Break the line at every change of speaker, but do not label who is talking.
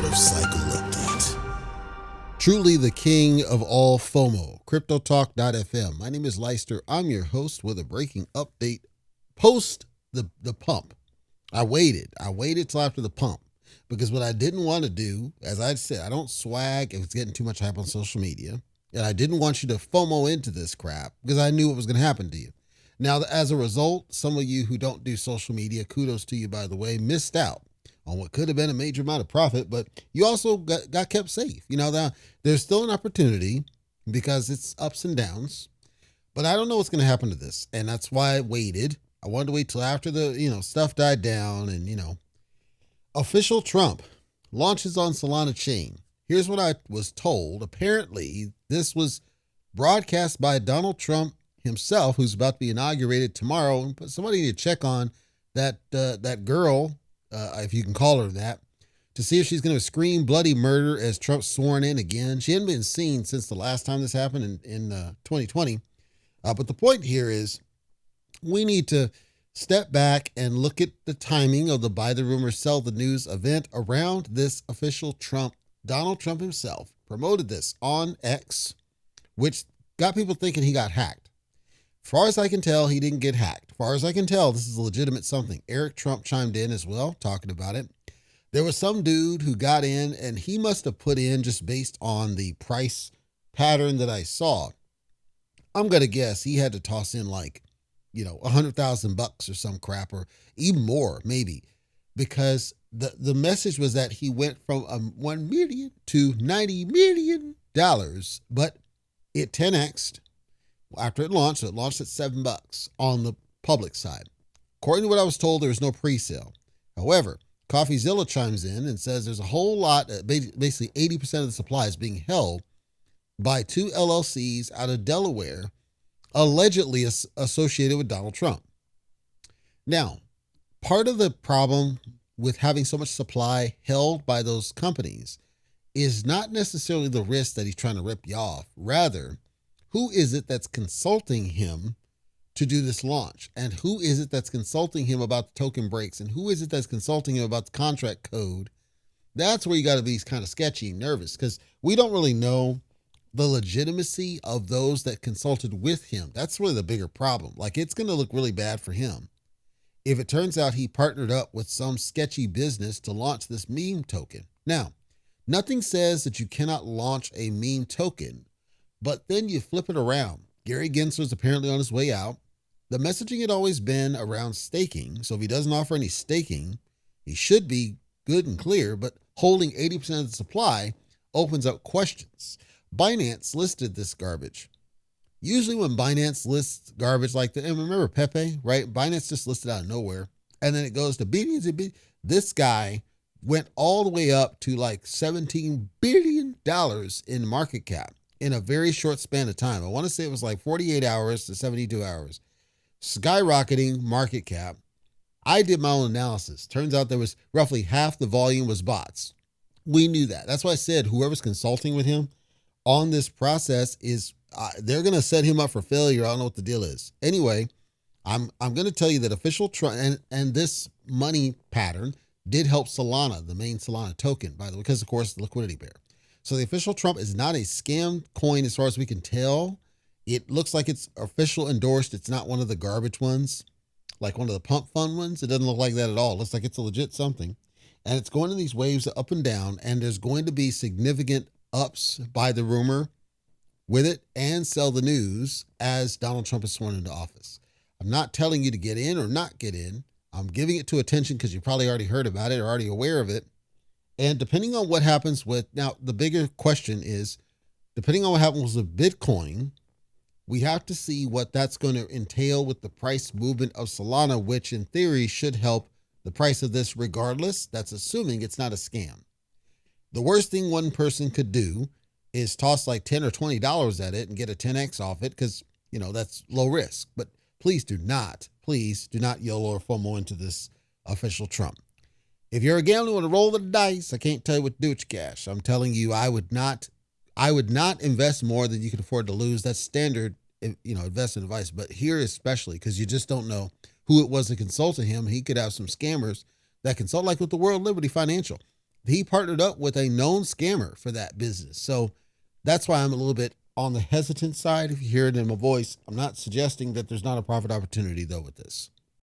of cycle update. Truly the king of all FOMO, CryptoTalk.fm. My name is Leister. I'm your host with a breaking update post the pump. I waited till after the pump because what I didn't want to do, as I said, I don't swag if it's getting too much hype on social media. And I didn't want you to FOMO into this crap because I knew what was going to happen to you. Now, as a result, some of you who don't do social media, kudos to you, by the way, missed out on what could have been a major amount of profit, but you also got kept safe. You know, there's still an opportunity because it's ups and downs, but I don't know what's going to happen to this. And that's why I waited. I wanted to wait till after the, stuff died down and, official Trump launches on Solana chain. Here's what I was told. Apparently, this was broadcast by Donald Trump himself, who's about to be inaugurated tomorrow. But somebody need to check on that girl, if you can call her that, to see if she's going to scream bloody murder as Trump's sworn in again. She hadn't been seen since the last time this happened in 2020. But the point here is we need to step back and look at the timing of the Buy the Rumor, Sell the News event around this official Trump. Donald Trump himself promoted this on X, which got people thinking he got hacked. As far as I can tell, he didn't get hacked. As far as I can tell, this is a legitimate something. Eric Trump chimed in as well, talking about it. There was some dude who got in, and he must have put in just based on the price pattern that I saw. I'm going to guess he had to toss in like, $100,000 or some crap, or even more, maybe, because the message was that he went from $1 million to $90 million, but it 10x'd. After it launched, so it launched at $7 on the public side. According to what I was told, there was no pre-sale. However, CoffeeZilla chimes in and says there's a whole lot, basically 80% of the supply is being held by two LLCs out of Delaware, allegedly associated with Donald Trump. Now, part of the problem with having so much supply held by those companies is not necessarily the risk that he's trying to rip you off. Rather, who is it that's consulting him to do this launch? And who is it that's consulting him about the token breaks? And who is it that's consulting him about the contract code? That's where you got to be kind of sketchy and nervous because we don't really know the legitimacy of those that consulted with him. That's really the bigger problem. Like, it's going to look really bad for him if it turns out he partnered up with some sketchy business to launch this meme token. Now, nothing says that you cannot launch a meme token, but then you flip it around. Gary Gensler's apparently on his way out. The messaging had always been around staking. So if he doesn't offer any staking, he should be good and clear, but holding 80% of the supply opens up questions. Binance listed this garbage. Usually when Binance lists garbage like that, and remember Pepe, right? Binance just listed out of nowhere. And then it goes to billions and billions. This guy went all the way up to like $17 billion in market cap in a very short span of time. I want to say it was like 48 hours to 72 hours. Skyrocketing market cap. I did my own analysis. Turns out there was roughly half the volume was bots. We knew that. That's why I said whoever's consulting with him on this process is, they're going to set him up for failure. I don't know what the deal is. Anyway, I'm going to tell you that official Trump and this money pattern did help Solana, the main Solana token, by the way, because of course the liquidity bear. So the official Trump is not a scam coin as far as we can tell. It looks like it's official endorsed. It's not one of the garbage ones, like one of the pump fund ones. It doesn't look like that at all. It looks like it's a legit something. And it's going in these waves up and down, and there's going to be significant ups by the rumor with it and sell the news as Donald Trump is sworn into office. I'm not telling you to get in or not get in. I'm giving it to attention because you probably already heard about it or already aware of it. And depending on what happens with, now the bigger question is, depending on what happens with Bitcoin, we have to see what that's going to entail with the price movement of Solana, which in theory should help the price of this regardless. That's assuming it's not a scam. The worst thing one person could do is toss like $10 or $20 at it and get a 10x off it because, that's low risk. But please do not YOLO or FOMO into this official Trump. If you're a gambler and want to roll the dice, I can't tell you what to do with your cash. I'm telling you, I would not invest more than you can afford to lose. That's standard, investment advice. But here especially, because you just don't know who it was that consulted him. He could have some scammers that consult, like with the World Liberty Financial. he partnered up with a known scammer for that business. So that's why I'm a little bit on the hesitant side. If you hear it in my voice, I'm not suggesting that there's not a profit opportunity though with this.